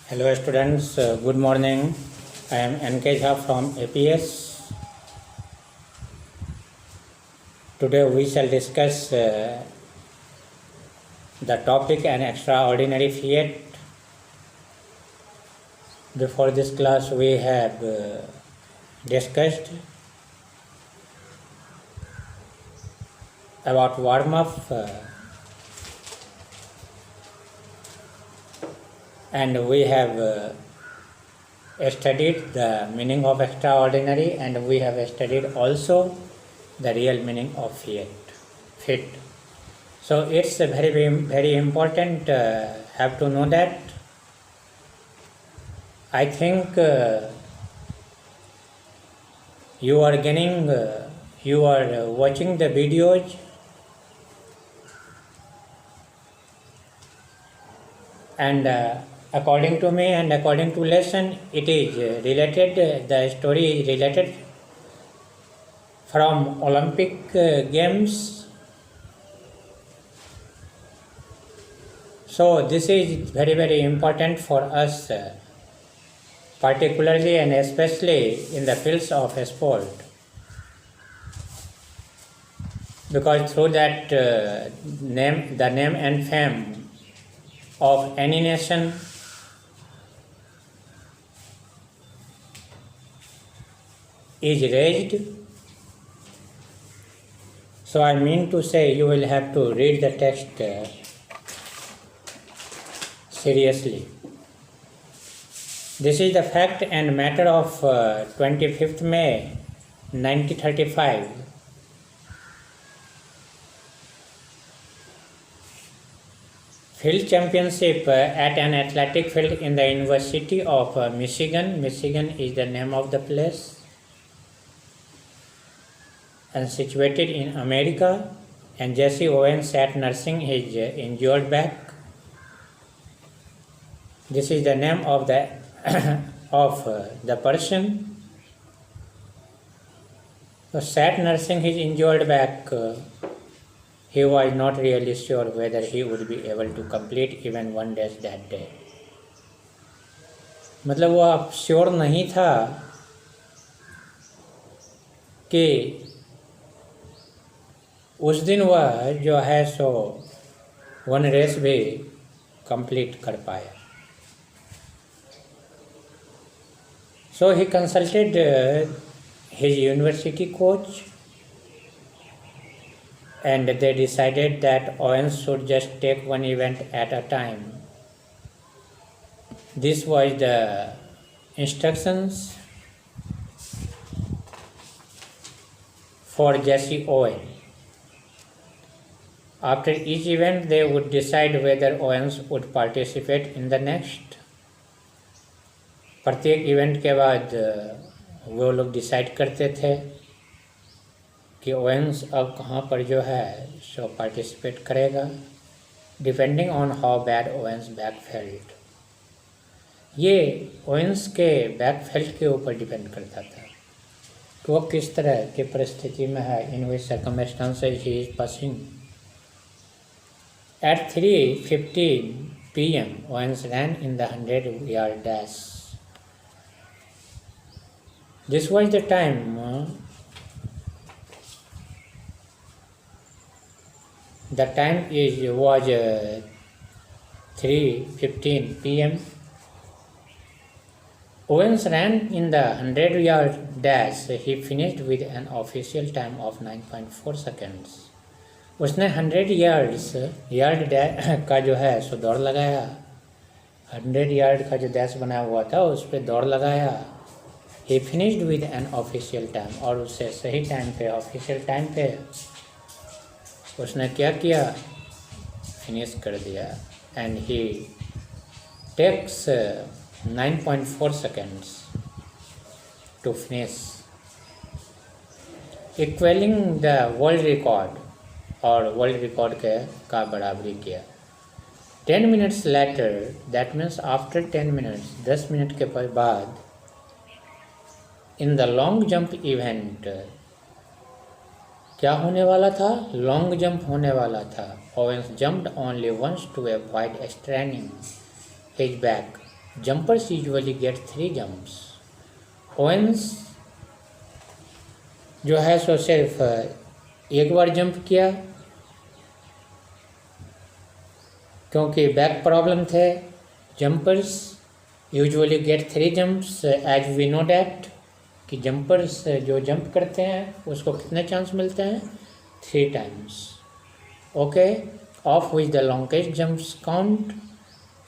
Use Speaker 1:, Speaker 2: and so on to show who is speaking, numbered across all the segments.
Speaker 1: Hello students, good morning. I am NK Jha from APS. Today we shall discuss the topic an extraordinary fiat. Before this class we have discussed about warm-up and we have studied the meaning of extraordinary and we have studied also the real meaning of fit. So it's very important have to know that. I think you are watching the videos and according to me and according to lesson, it is related, the story is related from Olympic Games. So this is very important for us, particularly and especially in the fields of sport. Because through that the name and fame of any nation is raised. So I mean to say you will have to read the text seriously. This is the fact and matter of 25th May 1935. Field championship at an athletic field in the University of Michigan. Michigan is the name of the place and situated in America. And Jesse Owens sat nursing his injured back. This is the name of the the person. So sat nursing his injured back. He was not really sure whether he would be able to complete even one dash that day. मतलब वो अब sure नहीं था कि उस दिन वह जो है सो वन रेस भी कंप्लीट कर पाया. So he consulted his university coach and they decided that Owens should just take one event at a time. This was the instructions for Jesse Owens. After each event, they would decide whether Owens would participate in the next. प्रत्येक event के बाद वो लोग decide करते थे कि Owens अब कहाँ पर जो है सो पार्टिसिपेट करेगा, depending on how bad Owens back felt. ये ओवेंस के बैक फेल्ट के ऊपर डिपेंड करता था कि वो किस तरह की परिस्थिति में है. In which circumstances he is passing. At 3:15 p.m. Owens ran in the 100-yard dash. This was the time was 3:15 p.m. Owens ran in the 100-yard dash. He finished with an official time of 9.4 seconds. उसने 100 yard का जो है सो दौड़ लगाया. 100 yard का जो dash बनाया हुआ था उस पर दौड़ लगाया. He finished with an official time. और उससे सही टाइम पे, ऑफिशियल टाइम पे उसने क्या किया, फिनिश कर दिया. And he takes 9.4 seconds to finish, equalling the world record. और वर्ल्ड रिकॉर्ड का बराबरी किया. 10 minutes later, that means after 10 minutes, 10 minute के बाद, in the long jump event क्या होने वाला था, लॉन्ग जंप होने वाला था. Owens jumped only once to avoid straining his back. jumpers usually get 3 jumps. Owens जो है सो सिर्फ एक बार जंप किया क्योंकि बैक प्रॉब्लम थे. Jumpers usually get 3 jumps as we know that कि जंपर्स जो जंप करते हैं उसको कितने चांस मिलते हैं 3 times. Okay, of which the longest jumps count.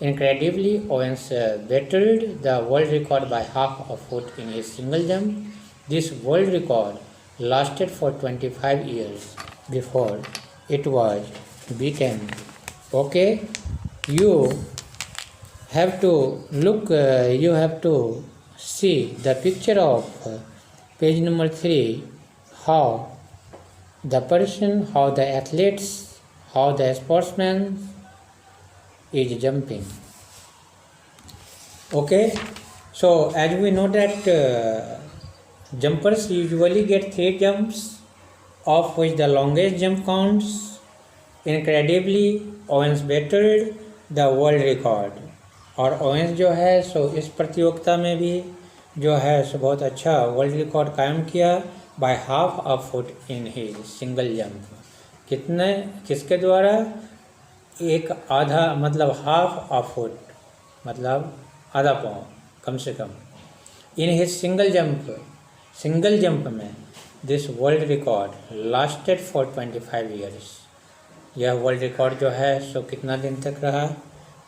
Speaker 1: Incredibly, Owens battled the world record by half a foot in his single jump. This world record lasted for 25 years before it was beaten. Okay, you have to look, you have to see the picture of page number 3, how the person, how the athletes, how the sportsman is jumping. Okay, so as we know that jumpers usually get 3 jumps, of which the longest jump counts. Incredibly, Owens battled the world record. और Owens जो है सो इस प्रतियोगिता में भी जो है सो बहुत अच्छा वर्ल्ड रिकॉर्ड कायम किया by half a foot in his single jump. कितने, किसके द्वारा? एक आधा, मतलब हाफ अ फुट, मतलब आधा पाँव कम से कम. इन हिज सिंगल जंप में this world record lasted for 25 years. यह वर्ल्ड रिकॉर्ड जो है सो कितना दिन तक रहा?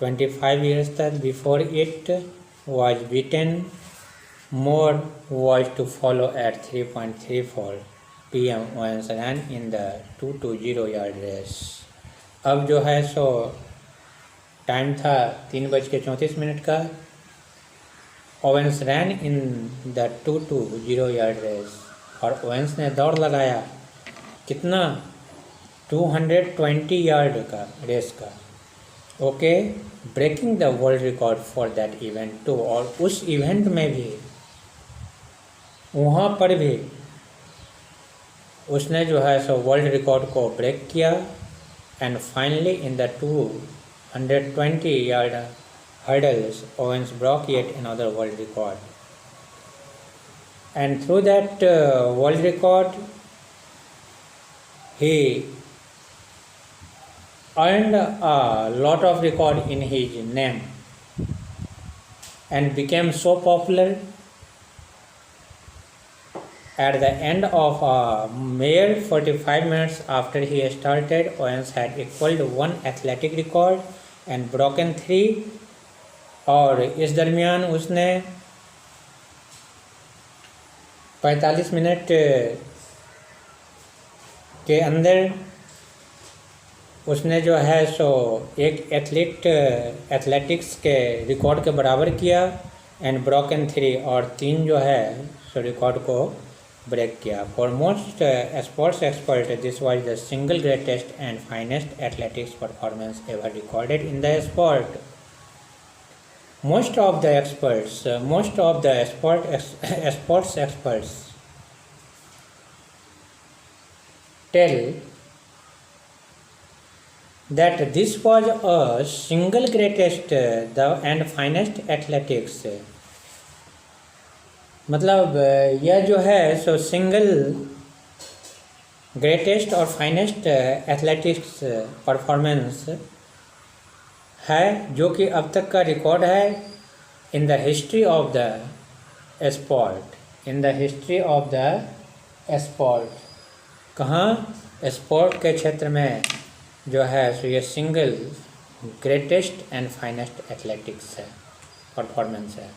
Speaker 1: 25 ईयर्स तक. Before it was beaten, more was to follow at 3.34 PM Owens ran in the 220 yard race. अब जो है सो टाइम था 3:34 का. Owens ran in the 220 yard race. और ओवेंस ने दौड़ लगाया कितना? 220 यार्ड का रेस का. Okay, breaking the world record for that event too. और उस इवेंट में भी, वहाँ पर भी उसने जो है सो वर्ल्ड रिकॉर्ड को ब्रेक किया. And finally, in the 220 yard hurdles, Owens broke yet another world record. And through that world record, he earned a lot of record in his name and became so popular. At the end of a mere 45 minutes after he started, Owens had equaled one athletic record and broken 3. और इस दरमियान उसने 45 minute के अंदर उसने जो है सो एक एथलेटिक्स के रिकॉर्ड के बराबर किया. एंड ब्रोकन 3, और 3 जो है सो रिकॉर्ड को ब्रेक किया. For most sports expert this was the single greatest and finest athletics performance ever recorded in the sport. Most of the sports experts tell that this was a single greatest and finest athletics. मतलब यह जो है सो single greatest और finest athletics performance है जो कि अब तक का रिकॉर्ड है in the history of the sport. In the history of the sport. कहाँ? स्पोर्ट के क्षेत्र में जो है सो ये single greatest and finest athletics है परफॉर्मेंस है.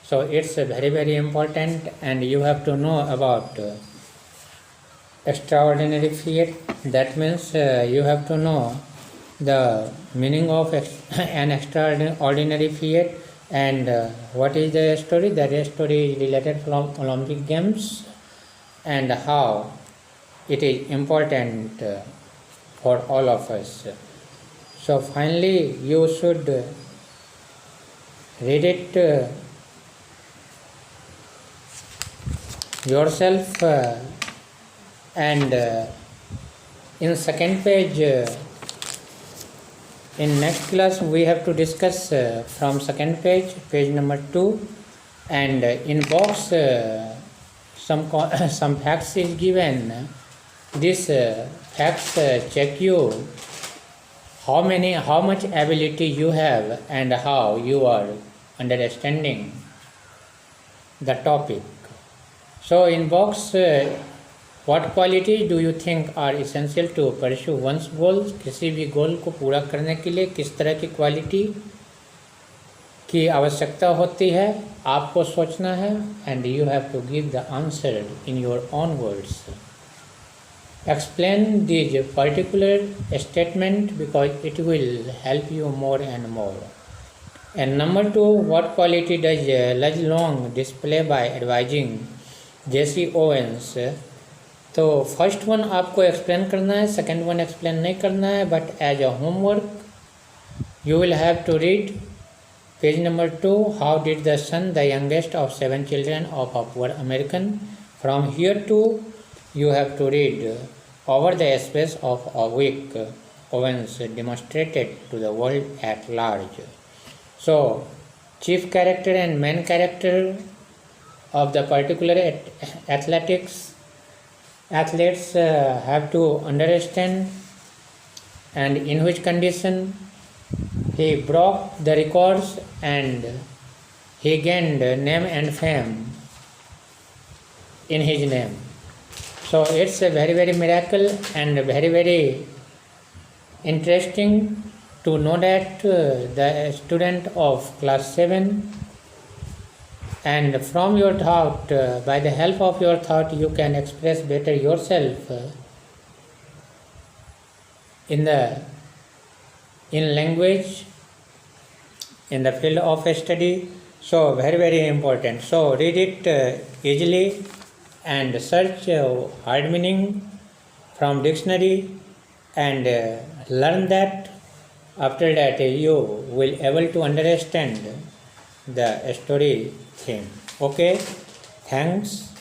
Speaker 1: So it's very very important, and you have to know about extraordinary feat. That means you have to know the meaning of an extraordinary feat, and what is the story. The story is related from Olympic Games and how it is important for all of us. So finally you should read it yourself, and in second page In next class, we have to discuss from second page, page number 2, and in box some facts is given. This facts check you how much ability you have and how you are understanding the topic. So in box, what qualities do you think are essential to pursue one's goals? किसी भी गोल को पूरा करने के लिए किस तरह की क्वालिटी की आवश्यकता होती है, आपको सोचना है, and you have to give the answer in your own words. Explain this particular statement because it will help you more and more. And number 2, what quality does Ludge Long display by advising Jesse Owens? तो first one आपको explain करना है, second one explain नहीं करना है, but as a homework you will have to read page number 2, how did the son the youngest of 7 children of a poor American. From here to you have to read over the space of a week Owens demonstrated to the world at large. So chief character and main character of the particular athletes have to understand and in which condition he broke the records and he gained name and fame in his name. So it's a very miracle and very interesting to know that the student of class 7, and from your thought, by the help of your thought, you can express better yourself in language, in the field of study. So very important. So read it easily and search hard meaning from dictionary and learn that. After that you will able to understand the story theme. Okay, thanks.